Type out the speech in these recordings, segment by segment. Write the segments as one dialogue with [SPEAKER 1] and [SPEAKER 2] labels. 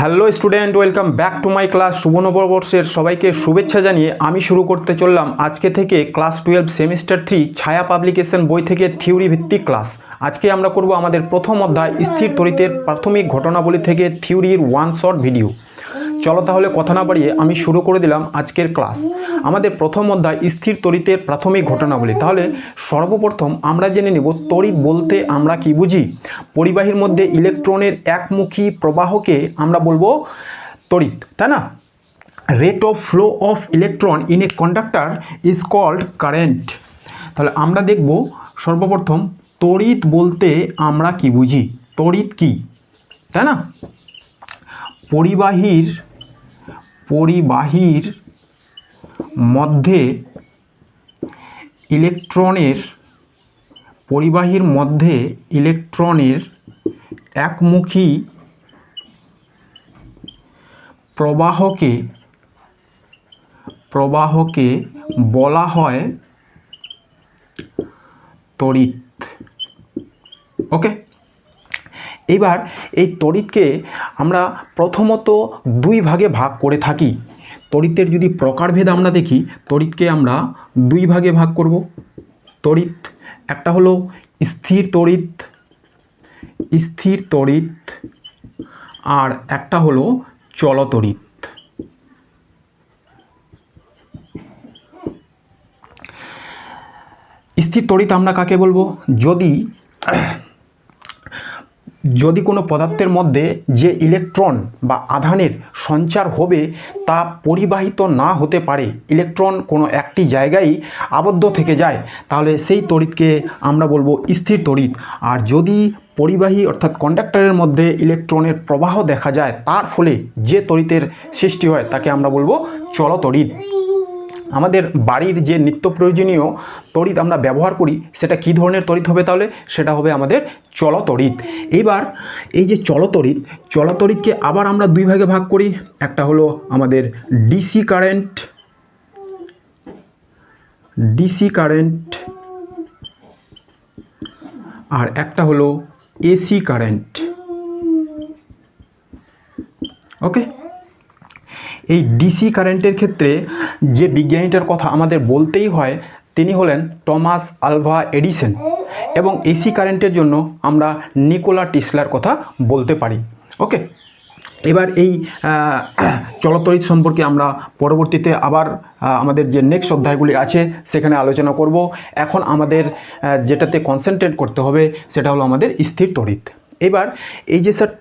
[SPEAKER 1] Hello student, welcome back to my class. শুভ নববর্ষের সবাইকে শুভেচ্ছা জানিয়ে আমি শুরু করতে চললাম আজকে থেকে ক্লাস 12 সেমিস্টার 3 ছায়া পাবলিকেশন বই থেকে থিওরি ভিত্তিক ক্লাস। আজকে আমরা করব আমাদের প্রথম অধ্যায় স্থির তড়িতের প্রাথমিক ঘটনাবলী থেকে থিওরির ওয়ান শর্ট ভিডিও। চলো তাহলে কথা না বাড়িয়ে আমি শুরু করে দিলাম আজকের ক্লাস। আমাদের প্রথম অধ্যায় স্থির তড়িতের প্রাথমিক ঘটনাবলী। তাহলে সর্বপ্রথম আমরা জেনে নেব তড়িৎ বলতে আমরা কি বুঝি। পরিবাহীর মধ্যে ইলেকট্রনের একমুখী প্রবাহকে আমরা বলবো তড়িৎ, তাই না? Rate of flow of electron in a conductor is called current. তাহলে আমরা দেখব সর্বপ্রথম তড়িৎ বলতে আমরা কি বুঝি, তড়িৎ কি, তাই না? পরিবাহীর মধ্যে ইলেকট্রনের একমুখী প্রবাহকে বলা হয় তড়িৎ। ওকে, এবার এই তড়িৎকে আমরা প্রথমত দুই ভাগে ভাগ করে থাকি। তড়িতের যদি প্রকারভেদ আমরা দেখি, তড়িৎকে আমরা দুই ভাগে ভাগ করব। তড়িৎ একটা হলো স্থির তড়িৎ আর একটা হলো চলতড়িৎ। স্থির তড়িৎ আমরা কাকে বলবো? যদি কোনো পদার্থের মধ্যে যে ইলেকট্রন বা আধানের সঞ্চার হবে তা পরিবাহিত না হতে পারে, ইলেকট্রন কোনো একটি জায়গায় আবদ্ধ থেকে যায়, তাহলে সেই তড়িৎকে আমরা বলবো স্থির তড়িৎ। আর যদি পরিবাহী অর্থাৎ কন্ডাক্টরের মধ্যে ইলেকট্রনের প্রবাহ দেখা যায়, তার ফলে যে তড়িতের সৃষ্টি হয় তাকে আমরা বলবো চলতড়িৎ। আমাদের বাড়ির যে নিত্য প্রয়োজনীয় তড়িৎ আমরা ব্যবহার করি, সেটা কী ধরনের তড়িৎ হবে? তাহলে সেটা হবে আমাদের চলতড়িৎ। এইবার এই যে চলতড়িৎকে আবার আমরা দুই ভাগে ভাগ করি। একটা হলো আমাদের ডিসি কারেন্ট আর একটা হলো এসি কারেন্ট। ওকে, এই ডিসি কারেন্টের ক্ষেত্রে যে বিজ্ঞানীটার কথা আমাদের বলতেই হয়, তিনি হলেন টমাস আলভা এডিসন। এবং এসি কারেন্টের জন্য আমরা নিকোলা টেসলার কথা বলতে পারি। ওকে, এবার এই চলতড়িৎ সম্পর্কে আমরা পরবর্তীতে আবার আমাদের যে নেক্সট অধ্যায়গুলি আছে সেখানে আলোচনা করব। এখন আমাদের যেটাতে কনসেন্ট্রেট করতে হবে সেটা হলো আমাদের স্থির তড়িৎ। এবার এই যে স্যার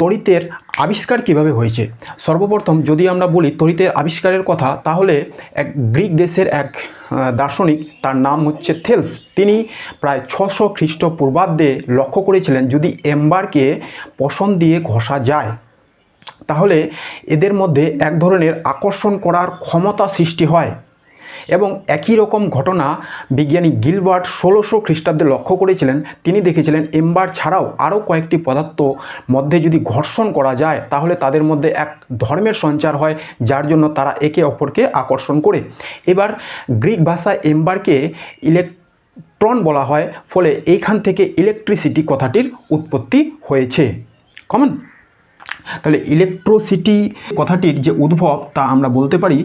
[SPEAKER 1] তড়িতের আবিষ্কার কিভাবে হয়েছে, সর্বপ্রথম যদি আমরা বলি তড়িতের আবিষ্কারের কথা, তাহলে এক গ্রিক দেশের এক দার্শনিক, তার নাম হচ্ছে থেলস। তিনি প্রায় 600 খ্রিস্টপূর্বাব্দে লক্ষ্য করেছিলেন যদি এম্বারকে পশম দিয়ে ঘষা যায় তাহলে এদের মধ্যে এক ধরনের আকর্ষণ করার ক্ষমতা সৃষ্টি হয়। এবং একই রকম ঘটনা বিজ্ঞানী গিলবার্ট 1600 খ্রিস্টাব্দে লক্ষ্য করেছিলেন। তিনি দেখেছিলেন এম্বার ছাড়াও আরও কয়েকটি পদার্থ মধ্যে যদি ঘর্ষণ করা যায় তাহলে তাদের মধ্যে এক ধর্মের সঞ্চার হয়, যার জন্য তারা একে অপরকে আকর্ষণ করে। এবার গ্রিক ভাষায় এম্বারকে ইলেকট্রন বলা হয়, ফলে এইখান থেকে ইলেকট্রিসিটি কথাটির উৎপত্তি হয়েছে। কমন? তাহলে ইলেকট্রিসিটি কথাটির যে উদ্ভব তা আমরা বলতে পারি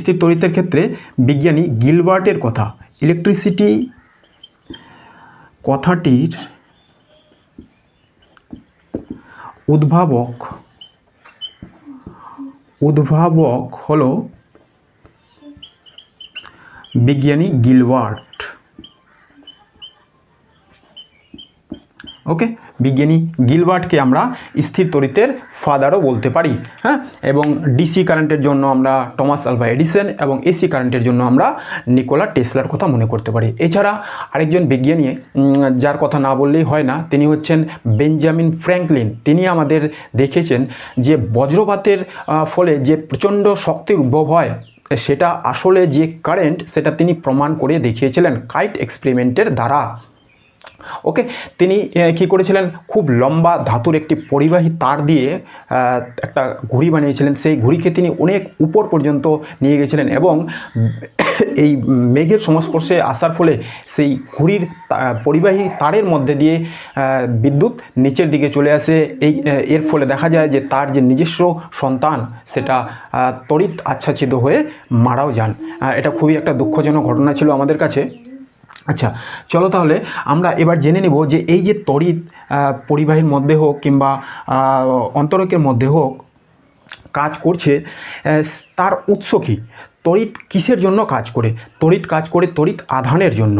[SPEAKER 1] স্থির তড়িতের ক্ষেত্রে বিজ্ঞানী গিলবার্টের কথা। ইলেকট্রিসিটি কথাটির উদ্ভাবক হলো বিজ্ঞানী গিলবার্ট। ওকে, বিজ্ঞানী গিলবার্টকে আমরা স্থির তড়িতের ফাদারও বলতে পারি। হ্যাঁ, এবং ডিসি কারেন্টের জন্য আমরা টমাস আলভা এডিসন এবং এসি কারেন্টের জন্য আমরা নিকোলা টেসলার কথা মনে করতে পারি। এছাড়া আরেকজন বিজ্ঞানী যার কথা না বললেই হয় না, তিনি হচ্ছেন বেঞ্জামিন ফ্র্যাঙ্কলিন। তিনি আমাদের দেখেছেন যে বজ্রপাতের ফলে যে প্রচণ্ড শক্তির উদ্ভব হয় সেটা আসলে যে কারেন্ট, সেটা তিনি প্রমাণ করে দেখিয়েছিলেন কাইট এক্সপেরিমেন্টের দ্বারা। ওকে, তিনি কি করেছিলেন, খুব লম্বা ধাতুর একটি পরিবাহী তার দিয়ে একটা ঘুড়ি বানিয়েছিলেন। সেই ঘুড়িকে তিনি অনেক উপর পর্যন্ত নিয়ে গেছিলেন এবং এই মেঘের সংস্পর্শে আসার ফলে সেই ঘুড়ির পরিবাহী তারের মধ্যে দিয়ে বিদ্যুৎ নিচের দিকে চলে আসে। এর ফলে দেখা যায় যে তার যে নিজস্ব সন্তান সেটা তড়িৎ আচ্ছাদিত হয়ে মারাও যান। এটা খুবই একটা দুঃখজনক ঘটনা ছিল আমাদের কাছে। আচ্ছা, চলো তাহলে আমরা এবার জেনে নেব যে এই যে তড়িৎ পরিবাহীর মধ্যে হোক কিংবা অন্তরকের মধ্যে হোক কাজ করছে, তার উৎস কী, তড়িৎ কিসের জন্য কাজ করে? তড়িৎ কাজ করে তড়িৎ আধানের জন্য।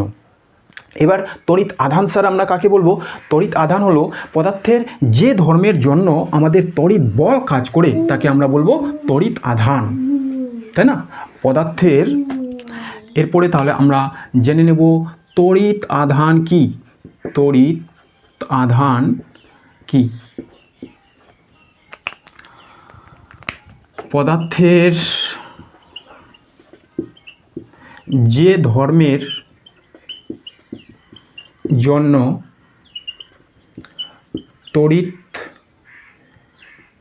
[SPEAKER 1] এবার তড়িৎ আধান স্যার আমরা কাকে বলবো? তড়িৎ আধান হলো পদার্থের যে ধর্মের জন্য আমাদের তড়িৎ বল কাজ করে তাকে আমরা বলবো তড়িৎ আধান, তাই না? পদার্থের, এরপরে তাহলে আমরা জেনে নেব তড়িৎ আধান কি। তড়িৎ আধান কি? পদার্থের যে ধর্মের জন্য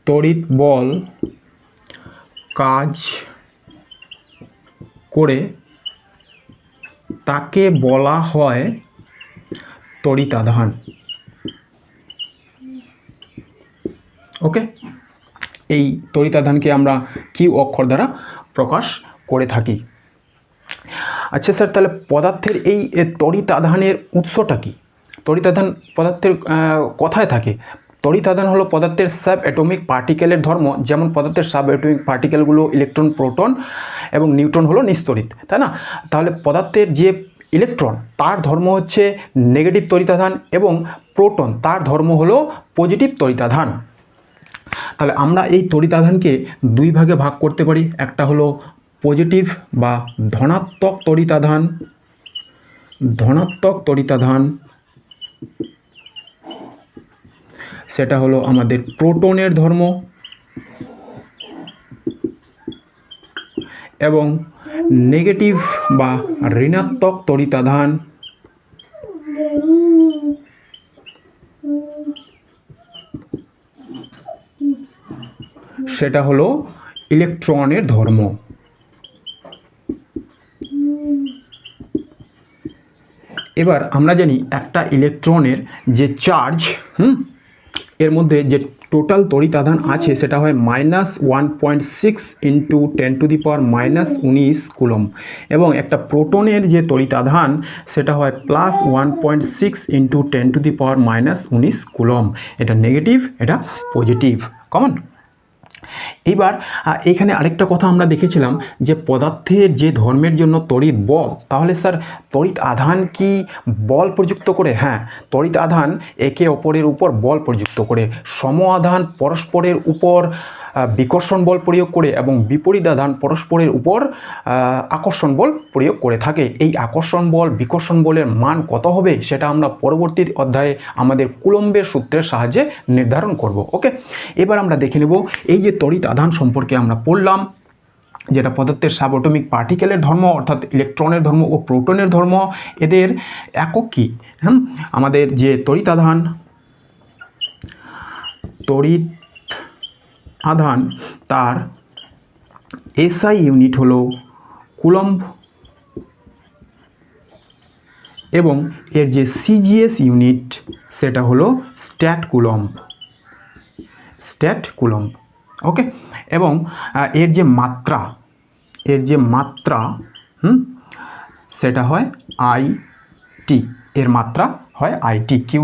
[SPEAKER 1] তড়িৎ বল কাজ করে তাকে বলা হয় তড়িৎ আধান। ওকে, এই তড়িৎ আধানকে আমরা কিউ অক্ষর দ্বারা প্রকাশ করে থাকি। আচ্ছা স্যার, তাহলে পদার্থের এই তড়িৎ আধানের উৎসটা কি? তড়িৎ আধান পদার্থের কোথায় থাকে? তড়িৎ আধান হলো পদার্থের সাব অ্যাটমিক পার্টিকেলের ধর্ম। যেমন পদার্থের সাব অ্যাটমিক পার্টিকেলগুলো ইলেকট্রন, প্রোটন এবং নিউট্রন হলো নিস্তড়িৎ, তাই না? তাহলে পদার্থের যে ইলেকট্রন তার ধর্ম হচ্ছে নেগেটিভ তড়িৎ আধান এবং প্রোটন তার ধর্ম হলো পজিটিভ তড়িৎ আধান। তাহলে আমরা এই তড়িৎ আধানকে দুই ভাগে ভাগ করতে পারি। একটা হলো পজিটিভ বা ধনাত্মক তড়িৎ আধান, ধনাত্মক তড়িৎ আধান সেটা হলো আমাদের প্রোটনের ধর্ম, এবং নেগেটিভ বা ঋণাত্মক তড়িৎ আধান সেটা হলো ইলেকট্রনের ধর্ম। এবার আমরা জানি একটা ইলেকট্রনের যে চার্জ, এর মধ্যে যে টোটাল তড়িৎ আধান আছে সেটা হয় -1.6 × 10⁻⁻19 কুলম, এবং একটা প্রোটনের যে তড়িৎ আধান সেটা হয় +1.6 × 10⁻⁻19 কুলম। এটা নেগেটিভ, এটা পজিটিভ, কমন। এবার এখানে আরেকটা কথা আমরা দেখেছিলাম যে পদার্থের যে ধর্মের জন্য তড়িৎ বল, তাহলে স্যার তড়িৎ আধান কি বল প্রযুক্ত করে? হ্যাঁ, তড়িৎ আধান একে অপরের উপর বল প্রযুক্ত করে। সম আধান পরস্পরের উপর বিকর্ষণ বল প্রয়োগ করে এবং বিপরীত আধান পরস্পরের উপর আকর্ষণ বল প্রয়োগ করে থাকে। এই আকর্ষণ বল বিকর্ষণ বলের মান কত হবে সেটা আমরা পরবর্তী অধ্যায়ে আমাদের কুলম্বের সূত্রের সাহায্যে নির্ধারণ করব। ওকে, এবার আমরা দেখে নেব এই যে তড়িৎ আধান সম্পর্কে আমরা পড়লাম, যেটা পদার্থের সাবঅ্যাটমিক পার্টিকেলের ধর্ম অর্থাৎ ইলেকট্রনের ধর্ম ও প্রোটনের ধর্ম, এদের একক কী? আমাদের যে তড়িৎ আধান তার এসআই ইউনিট হলো কুলম্ব এবং এর যে সিজিএস ইউনিট সেটা হলো স্ট্যাট কুলম্ব। ওকে, এবং এর যে মাত্রা সেটা হয় আইটি, এর মাত্রা হয় IT, Q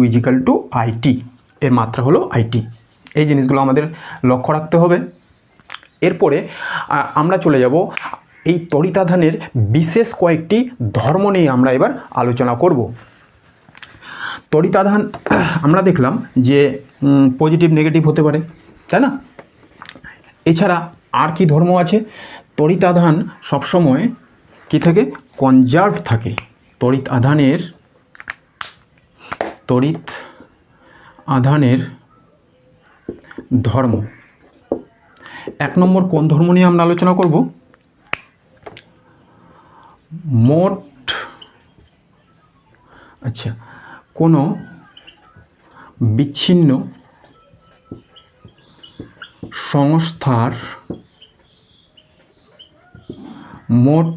[SPEAKER 1] equal to IT, এর মাত্রা হলো আইটি। এই জিনিসগুলো আমাদের লক্ষ্য রাখতে হবে। এরপরে আমরা চলে যাব এই তড়িৎ আধানের বিশেষ কয়েকটি ধর্ম নিয়ে আমরা এবার আলোচনা করব। তড়িৎ আধান আমরা দেখলাম যে পজিটিভ নেগেটিভ হতে পারে, তাই না? এছাড়া আর কি ধর্ম আছে? তড়িৎ আধান সবসময় কি থাকে? কনজার্ভ থাকে। তড়িৎ আধানের ধর্ম, 1 নম্বর কোন ধর্ম নিয়ে আমরা আলোচনা করব? মোট আচ্ছা, কোনো বিচ্ছিন্ন সংস্থার মোট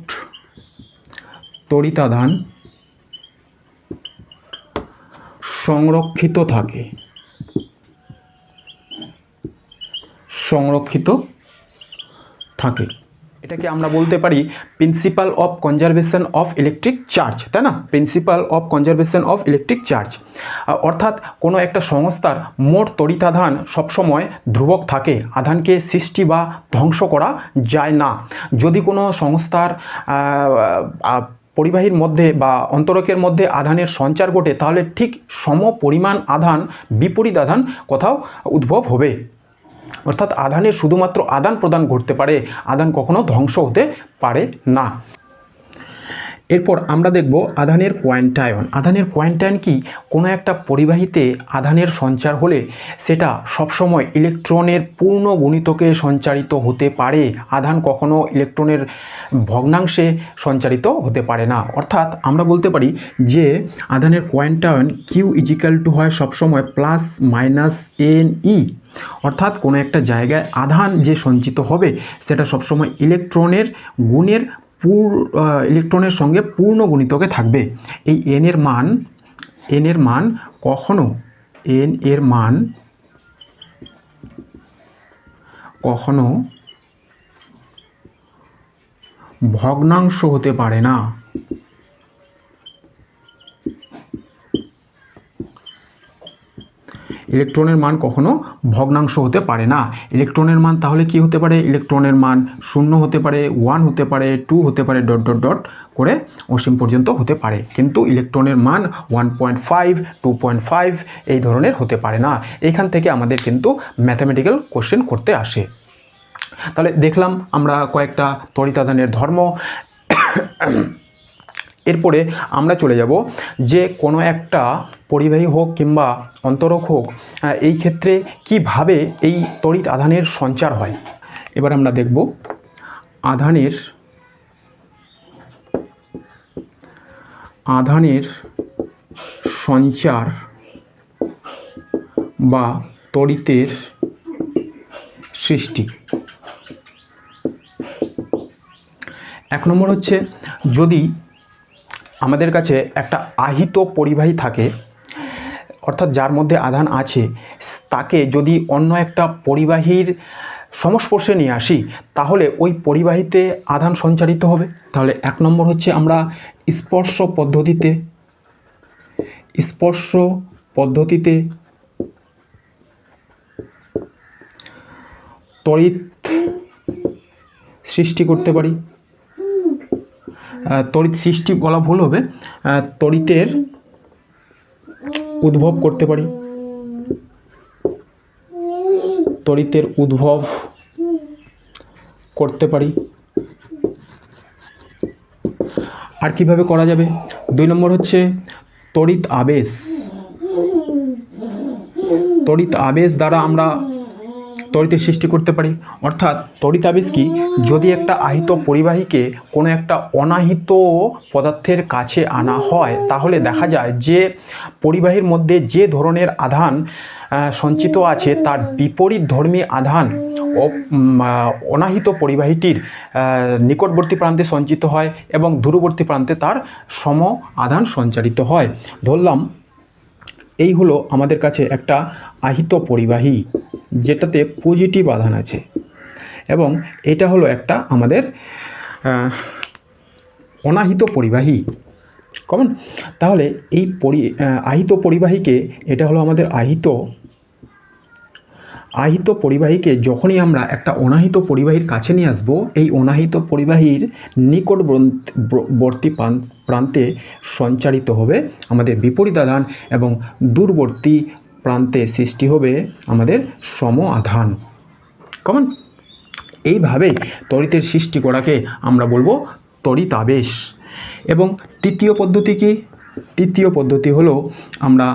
[SPEAKER 1] তড়িতাধান সংরক্ষিত থাকে, এটাকে আমরা বলতে পারি principal of conservation of electric charge, তাই না? Principal of conservation of electric charge, অর্থাৎ কোনো একটা সংস্থার মোট তড়িতাধান সবসময় ধ্রুবক থাকে, আধানকে সৃষ্টি বা ধ্বংস করা যায় না। যদি কোনো সংস্থার পরিবাহীর মধ্যে বা অন্তরকের মধ্যে আধানের সঞ্চার ঘটে, তাহলে ঠিক সম পরিমাণ আধান বিপরীত আধান কোথাও উদ্ভব হবে। অর্থাৎ আধানের শুধুমাত্র আদান প্রদান ঘটতে পারে, আধান কখনো ধ্বংস হতে পারে না। এরপর আমরা দেখব আধানের কোয়ান্টায়ন। আধানের কোয়ান্টায়ন কি? কোনো একটা পরিবাহীতে আধানের সঞ্চার হলে সেটা সবসময় ইলেকট্রনের পূর্ণ গুণিতকে সঞ্চারিত হতে পারে, আধান কখনো ইলেকট্রনের ভগ্নাংশে সঞ্চারিত হতে পারে না। অর্থাৎ আমরা বলতে পারি যে আধানের কোয়ান্টায়ন কিউ ইজিক্যাল টু হয় সবসময় প্লাস মাইনাস এন ই, অর্থাৎ কোনো একটা জায়গায় আধান যে সঞ্চিত হবে সেটা সবসময় ইলেকট্রনের গুণের ইলেকট্রনের সঙ্গে পূর্ণ গুণিতকে থাকবে। এই এন এর মান কখনো ভগ্নাংশ হতে পারে না। ইলেকট্রনের মান কখনো ভগ্নাংশ হতে পারে না। ইলেকট্রনের মান তাহলে কি হতে পারে? ইলেকট্রনের মান 0 হতে পারে, 1 হতে পারে, 2 হতে পারে, ডট ডট ডট করে অসীম পর্যন্ত হতে পারে, কিন্তু ইলেকট্রনের মান 1.5, 2.5 এই ধরনের হতে পারে না। এখান থেকে আমাদের কিন্তু ম্যাথমেটিক্যাল কোশ্চেন করতে আসে। তাহলে দেখলাম আমরা কয়েকটা তড়িতাধানের ধর্ম। এরপরে আমরা চলে যাব যে কোনো একটা পরিবাহী হোক কিংবা অন্তরক হোক, এই ক্ষেত্রে কিভাবে এই তড়িৎ আধানের সঞ্চার হয়। এবার আমরা দেখব আধানের সঞ্চার বা তড়িতের সৃষ্টি। 1 নম্বর হচ্ছে, যদি আমাদের কাছে একটা আহিত পরিবাহী থাকে, অর্থাৎ যার মধ্যে আধান আছে, তাকে যদি অন্য একটা পরিবাহীর সংস্পর্শে নিয়ে আসি, তাহলে ওই পরিবাহীতে আধান সঞ্চারিত হবে। তাহলে 1 নম্বর হচ্ছে আমরা স্পর্শ পদ্ধতিতে তড়িৎ সৃষ্টি করতে পারি। তড়িৎ সৃষ্টি বলা ভুল হবে, তড়িতের উদ্ভব করতে পারি। আর কিভাবে করা যাবে? 2 নম্বর হচ্ছে তড়িৎ আবেশ দ্বারা আমরা তড়িতের সৃষ্টি করতে পারি। অর্থাৎ তড়িৎ আবেশ কি? যদি একটা আহিত পরিবাহীকে কোনো একটা অনাহিত পদার্থের কাছে আনা হয়, তাহলে দেখা যায় যে পরিবাহীর মধ্যে যে ধরনের আধান সঞ্চিত আছে তার বিপরীত ধর্মী আধান অনাহিত পরিবাহীটির নিকটবর্তী প্রান্তে সঞ্চিত হয় এবং দূরবর্তী প্রান্তে তার সম আধান সঞ্চারিত হয়। ধরলাম এই হলো আমাদের কাছে একটা আহিত পরিবাহী যেটাতে পজিটিভ আধান আছে, এবং এটা হলো একটা আমাদের অনাহিত পরিবাহী। কমন? তাহলে এই আহিত পরিবাহীকে, এটা হলো আমাদের আহিত পরিবাহীকে যখনই আমরা একটা অনাহিত পরিবাহীর কাছে নিয়ে আসব, এই অনাহিত পরিবাহীর নিকটবর্তী প্রান্তে সঞ্চারিত হবে আমাদের বিপরীত আধান এবং দূরবর্তী প্রান্তে সৃষ্টি হবে আমাদের সম আধান। কমন? এইভাবে তড়িতের সৃষ্টি করাকে আমরা বলবো তড়িৎ আবেশ। এবং তৃতীয় পদ্ধতি কি? তৃতীয় পদ্ধতি হলো আমরা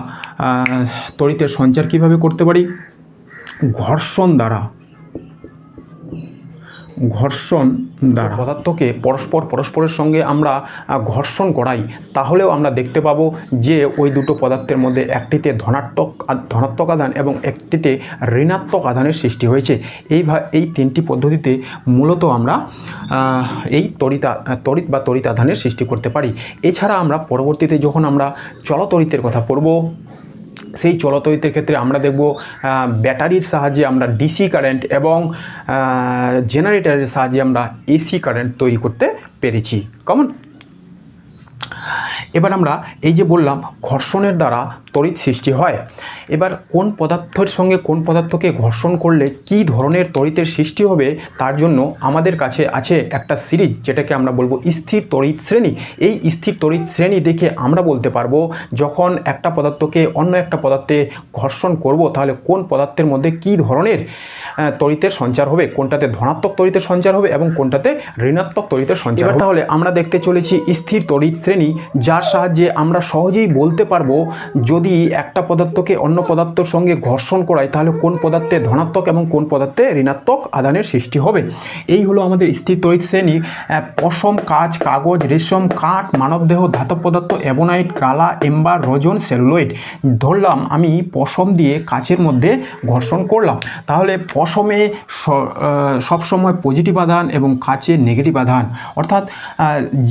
[SPEAKER 1] তড়িতের সঞ্চার কিভাবে করতে পারি? ঘর্ষণ ঘর্ষণ দ্বারা পদার্থকে পরস্পরের সঙ্গে আমরা ঘর্ষণ করাই, তাহলেও আমরা দেখতে পাবো যে ওই দুটো পদার্থের মধ্যে একটিতে ধনাত্মক আধান এবং একটিতে ঋণাত্মক আধানের সৃষ্টি হয়েছে। এই তিনটি পদ্ধতিতে মূলত আমরা এই তড়িৎ বা তড়িৎ আধানের সৃষ্টি করতে পারি। এছাড়া আমরা পরবর্তীতে যখন আমরা চলতড়িতের কথা পড়ব, সেই চলতড়িতের ক্ষেত্রে আমরা দেখব ব্যাটারির সাহায্যে আমরা ডিসি কারেন্ট এবং জেনারেটরের সাহায্যে আমরা এসি কারেন্ট তৈরি করতে পেরেছি। কেমন? এবার আমরা এই যে বললাম ঘর্ষণের দ্বারা তড়িৎ সৃষ্টি হয়, এবার কোন পদার্থের সঙ্গে কোন পদার্থকে ঘর্ষণ করলে কী ধরনের তড়িতের সৃষ্টি হবে তার জন্য আমাদের কাছে আছে একটা সিরিজ, যেটাকে আমরা বলবো স্থির তড়িৎ শ্রেণী। এই স্থির তড়িৎ শ্রেণী দেখে আমরা বলতে পারবো যখন একটা পদার্থকে অন্য একটা পদার্থে ঘর্ষণ করব তাহলে কোন পদার্থের মধ্যে কী ধরনের তড়িতের সঞ্চার হবে, কোনটাতে ধনাত্মক তড়িতের সঞ্চার হবে এবং কোনটাতে ঋণাত্মক তড়িতের সঞ্চার হবে। তাহলে আমরা দেখতে চলেছি স্থির তড়িৎ শ্রেণী, যার সাহায্যে আমরা সহজেই বলতে পারবো যদি একটা পদার্থকে অন্য পদার্থের সঙ্গে ঘর্ষণ করায় তাহলে কোন পদার্থে ধনাত্মক এবং কোন পদার্থে ঋণাত্মক আধানের সৃষ্টি হবে। এই হলো আমাদের স্থির তড়িৎ শ্রেণী। পশম, কাঁচ, কাগজ, রেশম, কাঠ, মানবদেহ, ধাতব পদার্থ, অ্যাবোনাইট, কালা, এম্বার, রজন, সেলুলোইড। ধরলাম আমি পশম দিয়ে কাচের মধ্যে ঘর্ষণ করলাম, তাহলে পশমে সবসময় পজিটিভ আধান এবং কাচে নেগেটিভ আধান, অর্থাৎ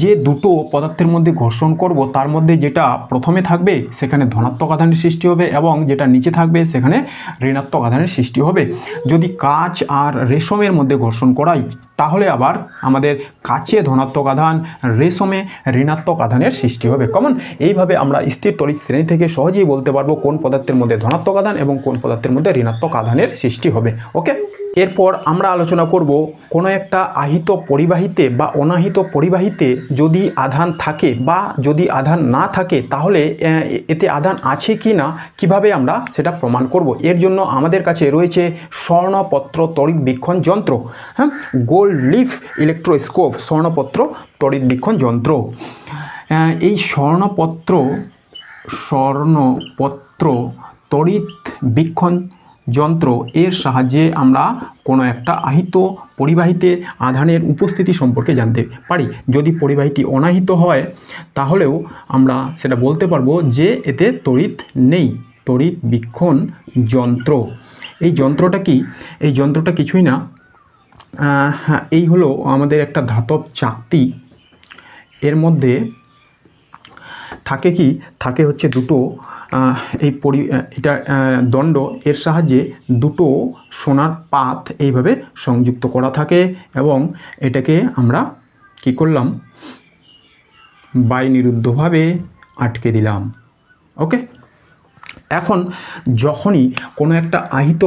[SPEAKER 1] যে দুটো পদার্থের মধ্যে ঘর্ষণ করব তার মধ্যে যেটা প্রথমে থাকবে সেখানে ধনাত্মক আধানের সৃষ্টি হবে এবং যেটা নিচে থাকবে সেখানে ঋণাত্মক আধানের সৃষ্টি হবে। যদি কাঁচ আর রেশমের মধ্যে ঘর্ষণ করাই তাহলে আবার আমাদের কাচে ধনাত্মক আধান, রেশমে ঋণাত্মক আধানের সৃষ্টি হবে। কেমন? এইভাবে আমরা স্থির তড়িৎ শ্রেণী থেকে সহজেই বলতে পারবো কোন পদার্থের মধ্যে ধনাত্মক আধান এবং কোন পদার্থের মধ্যে ঋণাত্মক আধানের সৃষ্টি হবে। ওকে, এরপর আমরা আলোচনা করব কোনো একটা আহিত পরিবাহীতে বা অনাহিত পরিবাহীতে যদি আধান থাকে বা যদি আধান না থাকে তাহলে এতে আধান আছে কি না কীভাবে আমরা সেটা প্রমাণ করব। এর জন্য আমাদের কাছে রয়েছে স্বর্ণপত্র তড়িৎ বীক্ষণ যন্ত্র, হ্যাঁ, গোল্ড লিফ ইলেকট্রোস্কোপ, স্বর্ণপত্র তড়িৎ বীক্ষণ যন্ত্র। এই স্বর্ণপত্র তড়িৎ বীক্ষণ যন্ত্র এর সাহায্যে আমরা কোনো একটা আহিত পরিবাহীতে আধানের উপস্থিতি সম্পর্কে জানতে পারি। যদি পরিবাহীটি অনাহিত হয় তাহলেও আমরা সেটা বলতে পারবো যে এতে তড়িৎ নেই। তড়িৎ বীক্ষণ যন্ত্র, এই যন্ত্রটা কি? এই যন্ত্রটা কিছুই না, এই হলো আমাদের একটা ধাতব চাকতি। এর মধ্যে থাকে কি? থাকে হচ্ছে দুটো এটা দণ্ড, এর সাহায্যে দুটো সোনার পাত এইভাবে সংযুক্ত করা থাকে এবং এটাকে আমরা কি করলাম? বায়ুনিরুদ্ধভাবে আটকে দিলাম। ওকে, এখন যখনই কোনো একটা আহিত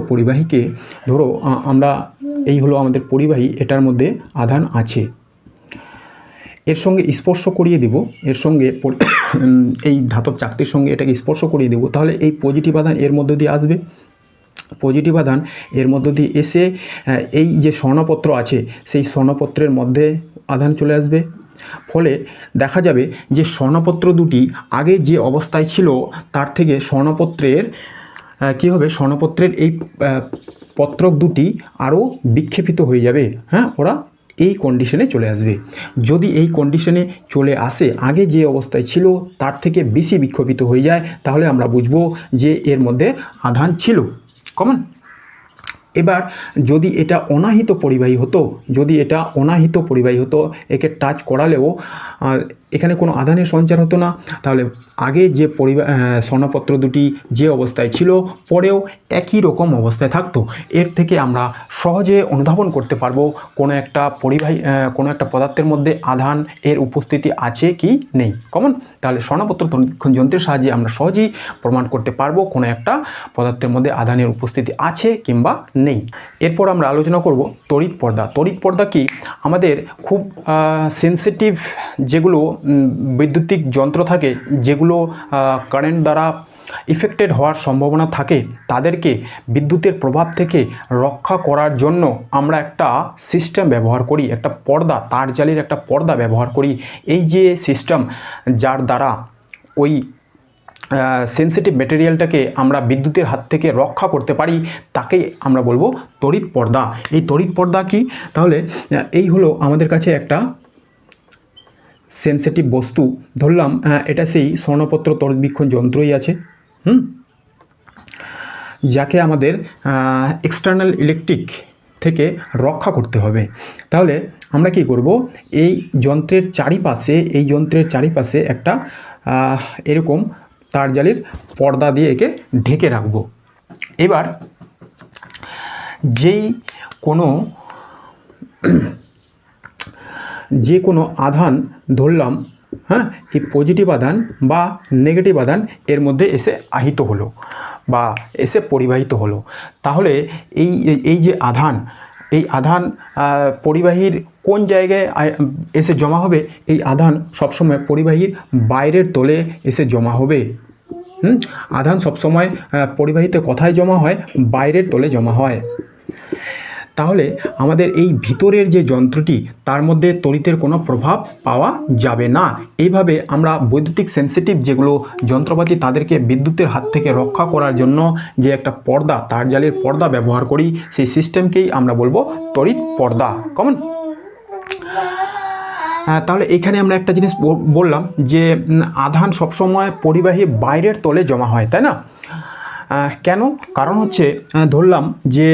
[SPEAKER 1] পরিবাহীকে ধরো আমরা এই হলো আমাদের পরিবাহী, এটার মধ্যে আধান আছে, এর সঙ্গে স্পর্শ করিয়ে দেব, এর সঙ্গে এই ধাতব চাকতির সঙ্গে এটাকে স্পর্শ করিয়ে দেব, তাহলে এই পজিটিভ আধান এর মধ্য দিয়ে আসবে। পজিটিভ আধান এর মধ্য দিয়ে এসে এই যে স্বর্ণপত্র আছে সেই স্বর্ণপত্রের মধ্যে আধান চলে আসবে। ফলে দেখা যাবে যে স্বর্ণপত্র দুটি আগে যে অবস্থায় ছিল তার থেকে স্বর্ণপত্রের কী হবে? স্বর্ণপত্রের এই পত্রক দুটি আরও বিক্ষেপিত হয়ে যাবে, হ্যাঁ, ওরা এই কন্ডিশনে চলে আসবে। যদি এই কন্ডিশনে চলে আসে, আগে যে অবস্থায় ছিল তার থেকে বেশি বিক্ষেপিত হয়ে যায়, তাহলে আমরা বুঝবো যে এর মধ্যে আধান ছিল। কমন? এবার যদি এটা অনাহিত পরিবাহী হতো, একে টাচ করালেও এখানে কোনো আধানের সঞ্চার হতো না, তাহলে আগে যে স্বর্ণপত্র দুটি যে অবস্থায় ছিল পরেও একই রকম অবস্থায় থাকতো। এর থেকে আমরা সহজে অনুধাবন করতে পারবো কোনো একটা পদার্থের মধ্যে আধান এর উপস্থিতি আছে কি নেই। কমন? তাহলে স্বর্ণপত্র তড়িৎ যন্ত্রের সাহায্যে আমরা সহজেই প্রমাণ করতে পারবো কোনো একটা পদার্থের মধ্যে আধানের উপস্থিতি আছে কিংবা নেই। এরপর আমরা আলোচনা করব তড়িৎ পর্দা। তড়িৎ পর্দা কি? আমাদের খুব সেন্সিটিভ যেগুলো বৈদ্যুতিক যন্ত্র থাকে, যেগুলো কারেন্ট দ্বারা ইফেক্টেড হওয়ার সম্ভাবনা থাকে, তাদেরকে বিদ্যুতের প্রভাব থেকে রক্ষা করার জন্য আমরা একটা সিস্টেম ব্যবহার করি, একটা পর্দা, তার জালির একটা পর্দা ব্যবহার করি। এই যে সিস্টেম, যার দ্বারা ওই সেন্সিটিভ ম্যাটেরিয়ালটাকে আমরা বিদ্যুতের হাত থেকে রক্ষা করতে পারি, তাকেই আমরা বলবো তড়িৎ পর্দা। এই তড়িৎ পর্দা কি? তাহলে এই হলো আমাদের কাছে একটা সেন্সিটিভ বস্তু, ধরলাম এটা সেই স্বর্ণপত্র তড়িৎবীক্ষণ যন্ত্রই আছে, যাকে আমাদের এক্সটার্নাল ইলেকট্রিক থেকে রক্ষা করতে হবে। তাহলে আমরা কি করব, এই যন্ত্রের চারিপাশে একটা এরকম তার জালির পর্দা দিয়ে একে ঢেকে রাখব। এবার যে কোনো আধান ধরলাম, এই পজিটিভ আধান বা নেগেটিভ আধান এর মধ্যে এসে আহিত হলো বা এসে পরিবাহিত হলো, তাহলে এই যে আধান, এই আধান পরিবাহীর কোন জায়গায় এসে জমা হবে? এই আধান সবসময় পরিবাহীর বাইরের তলে এসে জমা হবে। আধান সবসময় পরিবাহীতে কোথায় জমা হয়? বাইরের তলে জমা হয়। তাহলে আমাদের এই ভিতরের যে যন্ত্রটি, তার মধ্যে তড়িতের কোনো প্রভাব পাওয়া যাবে না। এইভাবে আমরা বৈদ্যুতিক সেন্সিটিভ যেগুলো যন্ত্রপাতি, তাদেরকে বিদ্যুতের হাত থেকে রক্ষা করার জন্য যে একটা পর্দা, তার জালির পর্দা ব্যবহার করি, সেই সিস্টেমকেই আমরা বলবো তড়িৎ পর্দা। কমন? তাহলে এখানে আমরা একটা জিনিস বললাম যে আধান সবসময় পরিবাহী বাইরের তলে জমা হয়, তাই না? কেন? কারণ হচ্ছে, ধরলাম যে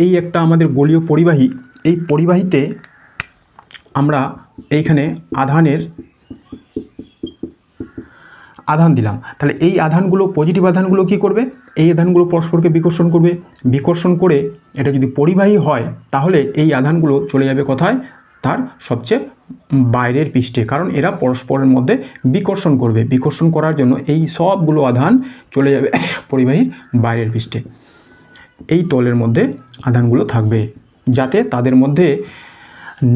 [SPEAKER 1] এই একটা আমাদের গোলীয় পরিবাহী, এই পরিবাহীতে আমরা এইখানে আধান দিলাম। তাহলে এই আধানগুলো, পজিটিভ আধানগুলো কি করবে? এই আধানগুলো পরস্পরকে বিকর্ষণ করবে। বিকর্ষণ করে এটা যদি পরিবাহী হয়, তাহলে এই আধানগুলো চলে যাবে কোথায়? তার সবচেয়ে বাইরের পৃষ্ঠে, কারণ এরা পরস্পরের মধ্যে বিকর্ষণ করবে। বিকর্ষণ করার জন্য এই সবগুলো আধান চলে যাবে পরিবাহীর বাইরের পৃষ্ঠে। এই তলের মধ্যে আধানগুলো থাকবে, যাতে তাদের মধ্যে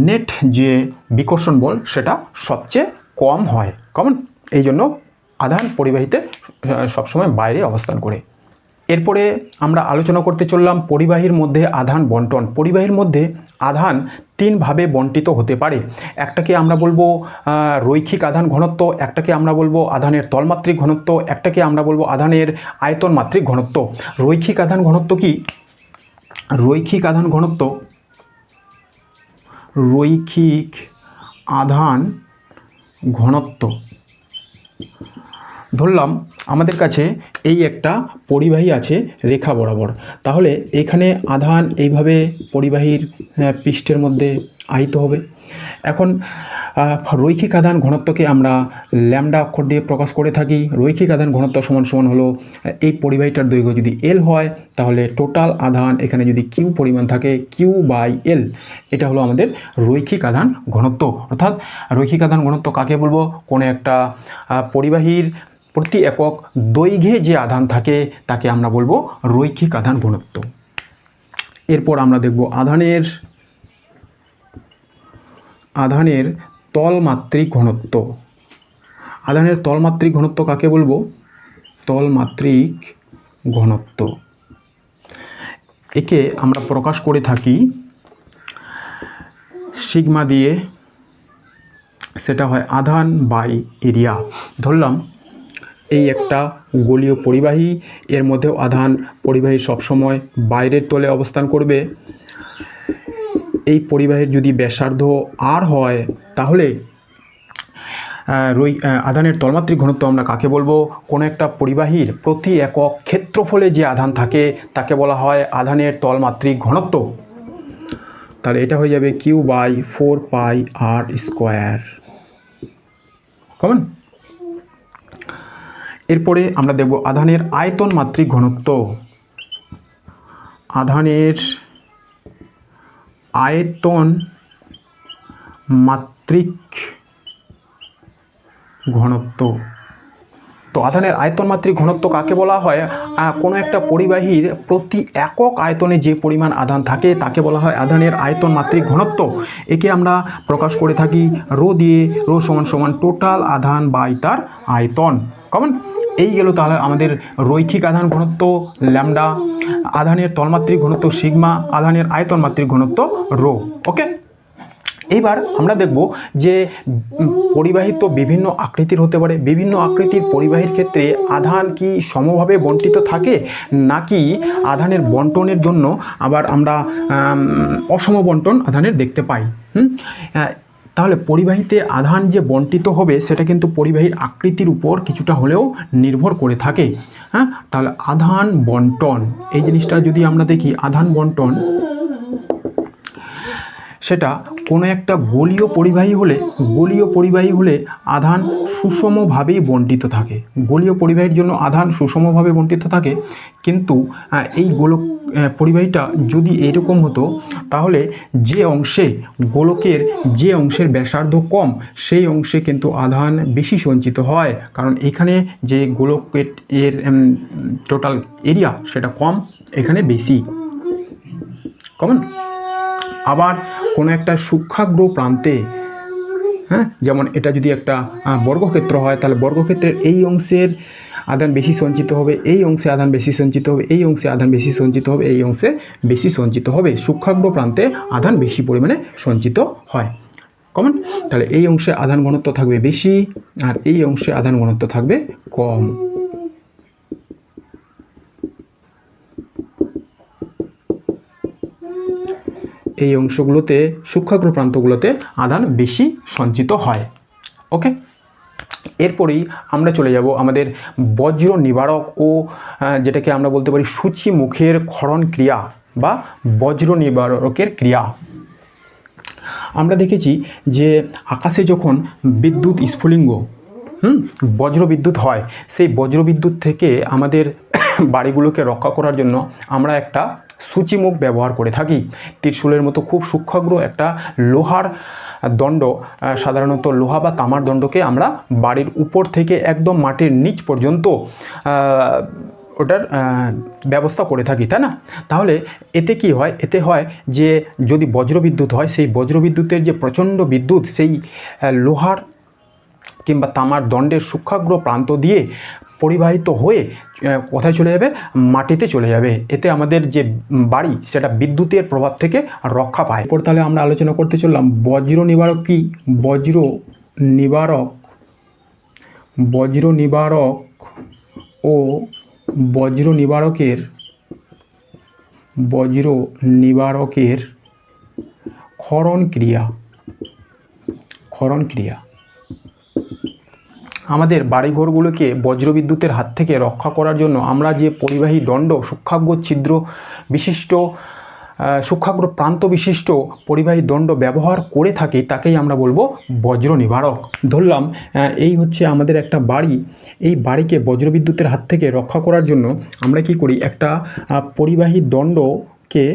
[SPEAKER 1] নেট যে বিকর্ষণ বল সেটা সবচেয়ে কম হয়। কমন? এই জন্য আধান পরিবাহীতে সবসময় বাইরে অবস্থান করে। এরপরে আমরা আলোচনা করতে চললাম পরিবাহীর মধ্যে আধান বন্টন। পরিবাহীর মধ্যে আধান তিনভাবে বন্টিত হতে পারে। একটাকে আমরা বলবো রৈখিক আধান ঘনত্ব, একটাকে আমরা বলবো আধানের তলমাত্রিক ঘনত্ব, একটাকে আমরা বলবো আধানের আয়তন মাত্রিক ঘনত্ব। রৈখিক আধান ঘনত্ব কি? রৈখিক আধান ঘনত্ব ধরলাম আমাদের কাছে এই একটা পরিবাহী আছে রেখা বরাবর, তাহলে এখানে আধান এইভাবে পরিবাহীর পৃষ্ঠের মধ্যে আহিত হবে। এখন রৈখিক আধান ঘনত্বকে আমরা ল্যামডা অক্ষর দিয়ে প্রকাশ করে থাকি। রৈখিক আধান ঘনত্ব সমান হলো, এই পরিবাহীটার দৈর্ঘ্য যদি এল হয়, তাহলে টোটাল আধান এখানে যদি কিউ পরিমাণ থাকে, কিউ বাই এল, এটা হলো আমাদের রৈখিক আধান ঘনত্ব। অর্থাৎ রৈখিক আধান ঘনত্ব কাকে বলবো? কোনো একটা পরিবাহীর প্রতি একক দৈর্ঘ্যে যে আধান থাকে তাকে আমরা বলবো রৈখিক আধান ঘনত্ব। এরপর আমরা দেখব আধানের তলমাত্রিক ঘনত্ব। আধানের তলমাত্রিক ঘনত্ব কাকে বলবো? তলমাত্রিক ঘনত্ব। একে আমরা প্রকাশ করে থাকি সিগমা দিয়ে, সেটা হয় আধান বাই এরিয়া। ধরলাম এই একটা গোলীয় পরিবাহী, এর মধ্যেও আধান পরিবাহী সবসময় বাইরের তলে অবস্থান করবে। এই পরিবাহীর যদি ব্যাসার্ধ আর হয়, তাহলে আধানের তলমাত্রিক ঘনত্ব আমরা কাকে বলবো? কোনো একটা পরিবাহীর প্রতি একক ক্ষেত্রফলে যে আধান থাকে তাকে বলা হয় আধানের তলমাত্রিক ঘনত্ব। তাহলে এটা হয়ে যাবে কিউ বাই 4πr²। কমন? এরপরে আমরা দেখব আধানের আয়তন মাত্রিক ঘনত্ব। আধানের আয়তন মাত্রিক ঘনত্ব। তো আধানের আয়তন মাত্রিক ঘনত্ব কাকে বলা হয়? কোনো একটা পরিবাহীর প্রতি একক আয়তনে যে পরিমাণ আধান থাকে তাকে বলা হয় আধানের আয়তন মাত্রিক ঘনত্ব। একে আমরা প্রকাশ করে থাকি রো দিয়ে। রো সমান টোটাল আধান বাই তার আয়তন। কমন? এই গেল তাহলে আমাদের রৈখিক আধান ঘনত্ব ল্যামডা, আধানের তলমাত্রিক ঘনত্ব সিগমা, আধানের আয়তন মাত্রিক ঘনত্ব রো। ওকে, এইবার আমরা দেখব যে পরিবাহিত বিভিন্ন আকৃতির হতে পারে। বিভিন্ন আকৃতির পরিবাহীর ক্ষেত্রে আধান কি সমভাবে বণ্টিত থাকে, নাকি আধানের বণ্টনের জন্য আবার আমরা অসম বণ্টন আধানের দেখতে পাই। তাহলে পরিবাহীতে আধান যে বণ্টিত হবে সেটা কিন্তু পরিবাহীর আকৃতির উপর কিছুটা হলেও নির্ভর করে থাকে। তাহলে আধান বণ্টন এই জিনিসটা যদি আমরা দেখি, আধান বণ্টন সেটা কোনো একটা গোলীয় পরিবাহী হলে আধান সুষমভাবেই বণ্টিত থাকে। গোলীয় পরিবাহীর জন্য আধান সুষমভাবে বণ্টিত থাকে। কিন্তু এই পরিবাহীটা যদি এরকম হতো, তাহলে যে অংশে গোলকের যে অংশের ব্যাসার্ধ কম সেই অংশে কিন্তু আধান বেশি সঞ্চিত হয়, কারণ এখানে যে গোলকের টোটাল এরিয়া সেটা কম, এখানে বেশি কমন। আবার কোনো একটা সূক্ষ্মাগ্র প্রান্তে, যেমন এটা যদি একটা বর্গক্ষেত্র হয়, তাহলে বর্গক্ষেত্রের এই অংশের আধান বেশি সঞ্চিত হবে, এই অংশে আধান বেশি সঞ্চিত হবে, এই অংশে আধান বেশি সঞ্চিত হবে, এই অংশে বেশি সঞ্চিত হবে। সূক্ষ্মাগ্র প্রান্তে আধান বেশি পরিমাণে সঞ্চিত হয়। কমন। তাহলে এই অংশে আধান ঘনত্ব থাকবে বেশি, আর এই অংশে আধান ঘনত্ব থাকবে কম। এই অংশগুলোতে, সূক্ষ্মাগ্র প্রান্তগুলোতে আধান বেশি সঞ্চিত হয়। ওকে, এরপরেই আমরা চলে যাব আমাদের বজ্র নিবারক ও যেটাকে আমরা বলতে পারি সূচিমুখের ক্ষরণ ক্রিয়া বা বজ্র নিবারকের ক্রিয়া। আমরা দেখেছি যে আকাশে যখন বিদ্যুৎ স্ফুলিঙ্গ বজ্র বিদ্যুৎ হয়, সেই বজ্র বিদ্যুৎ থেকে আমাদের বাড়িগুলোকে রক্ষা করার জন্য আমরা একটা সূচিমুখ ব্যবহার করে থাকি। ত্রিশূলের মতো খুব সূক্ষ্মাগ্র একটা লোহার দণ্ড, সাধারণত লোহা বা তামার দণ্ডকে আমরা বাড়ির উপর থেকে একদম মাটির নিচ পর্যন্ত ওটার ব্যবস্থা করে থাকি, তাই না? তাহলে এতে কি হয়? এতে হয় যে যদি বজ্রবিদ্যুৎ হয়, সেই বজ্রবিদ্যুতের যে প্রচণ্ড বিদ্যুৎ সেই লোহার কিংবা তামার দণ্ডের সূক্ষ্মাগ্র প্রান্ত দিয়ে পরিবাহিত হয়ে কোথায় চলে যাবে? মাটিতে চলে যাবে। এতে আমাদের যে বাড়ি সেটা বিদ্যুতের প্রভাব থেকে রক্ষা পায়। এরপর তাহলে আমরা আলোচনা করতে চললাম বজ্র নিবারক কি? বজ্র নিবারক ও বজ্র নিবারকের ক্ষরণ ক্রিয়া। আমাদের বাড়িঘরগুলোকে বজ্রবিদ্যুতের হাত থেকে রক্ষা করার জন্য আমরা যে পরিবাহী দণ্ড, সূক্ষ্মাগ্র প্রান্ত বিশিষ্ট পরিবাহী দণ্ড ব্যবহার করে থাকি, তাকেই আমরা বলবো বজ্র নিবারক। ধরলাম এই হচ্ছে আমাদের একটা বাড়ি। এই বাড়িকে বজ্রবিদ্যুতের হাত থেকে রক্ষা করার জন্য আমরা কি করি? একটা পরিবাহী দণ্ডকে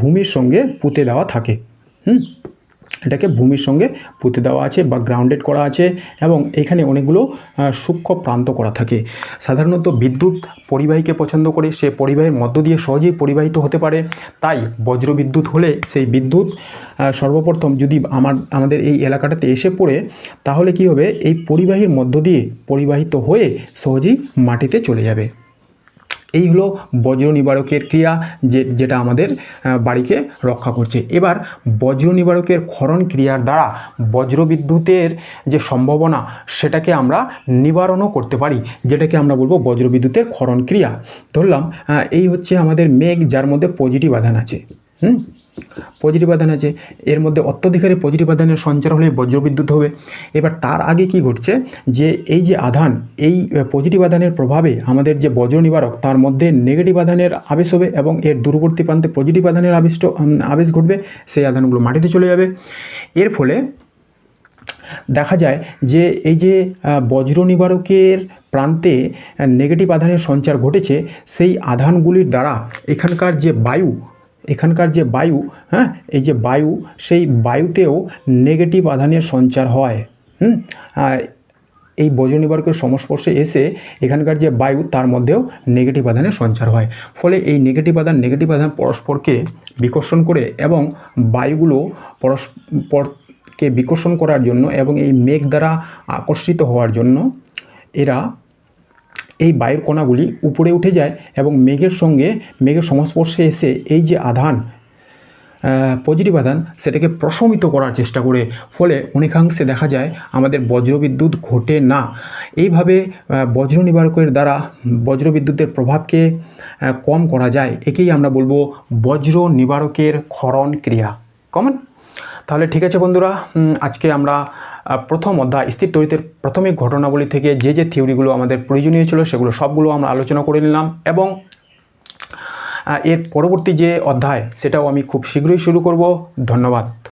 [SPEAKER 1] ভূমির সঙ্গে পুঁতে দেওয়া থাকে। এটাকে ভূমির সঙ্গে পুঁতে দেওয়া আছে বা গ্রাউন্ডেড করা আছে, এবং এখানে অনেকগুলো সূক্ষ্ম প্রান্ত করা থাকে। সাধারণত বিদ্যুৎ পরিবাহীকে পছন্দ করে, সে পরিবাহীর মধ্য দিয়ে সহজেই পরিবাহিত হতে পারে। তাই বজ্রবিদ্যুৎ হলে সেই বিদ্যুৎ সর্বপ্রথম যদি আমাদের এই এলাকাটাতে এসে পড়ে, তাহলে কি হবে? এই পরিবাহীর মধ্য দিয়ে পরিবাহিত হয়ে সহজেই মাটিতে চলে যাবে। এই হলো বজ্র নিবারকের ক্রিয়া, যেটা আমাদের বাড়িকে রক্ষা করছে। এবার বজ্র নিবারকের ক্ষরণ ক্রিয়ার দ্বারা বজ্রবিদ্যুতের যে সম্ভাবনা সেটাকে আমরা নিবারণও করতে পারি, যেটাকে আমরা বলবো বজ্রবিদ্যুতের ক্ষরণ ক্রিয়া। ধরলাম এই হচ্ছে আমাদের মেঘ, যার মধ্যে পজিটিভ আধান আছে। পজিটিভ আধান আছে, এর মধ্যে অত্যধিক হারে পজিটিভ আধানের সঞ্চার হলে বজ্রবিদ্যুৎ হবে। এবার তার আগে কি ঘটছে? যে এই যে আধান, এই পজিটিভ আধানের প্রভাবে আমাদের যে বজ্র নিবারক, তার মধ্যে নেগেটিভ আধানের আবেশ হবে এবং এর দূরবর্তী প্রান্তে পজিটিভ আধানের আবেশ ঘটবে। সেই আধানগুলো মাটিতে চলে যাবে। এর ফলে দেখা যায় যে এই যে বজ্র নিবারকের প্রান্তে নেগেটিভ আধানের সঞ্চার ঘটেছে, সেই আধানগুলির দ্বারা এখানকার যে বায়ু, এই যে বায়ু, সেই বায়ুতেও নেগেটিভ আধানের সঞ্চার হয়। এই বজ্র নিবারকের সংস্পর্শে এসে এখানকার যে বায়ু, তার মধ্যেও নেগেটিভ আধানের সঞ্চার হয়। ফলে এই নেগেটিভ আধান পরস্পরকে বিকর্ষণ করে, এবং বায়ুগুলো পরস্পরকে বিকর্ষণ করার জন্য এবং এই মেঘ দ্বারা আকর্ষিত হওয়ার জন্য এই বায়ুর কণাগুলি উপরে উঠে যায় এবং মেঘের সংস্পর্শে এসে এই যে আধান, পজিটিভ আধান সেটাকে প্রশমিত করার চেষ্টা করে, ফলে অনেকাংশে দেখা যায় আমাদের বজ্রবিদ্যুৎ ঘটে না। এইভাবে বজ্র নিবারকের দ্বারা বজ্রবিদ্যুতের প্রভাবকে কম করা যায়। একেই আমরা বলবো বজ্র নিবারকের ক্ষরণ ক্রিয়া। কমন? তাহলে ঠিক আছে বন্ধুরা, আজকে আমরা প্রথম অধ্যায় স্থির তড়িতের প্রাথমিক ঘটনাবলী থেকে যে থিওরিগুলো আমাদের প্রয়োজনীয় ছিল সেগুলো সবগুলো আমরা আলোচনা করে নিলাম, এবং এর পরবর্তী যে অধ্যায় সেটাও আমি খুব শীঘ্রই শুরু করব। ধন্যবাদ।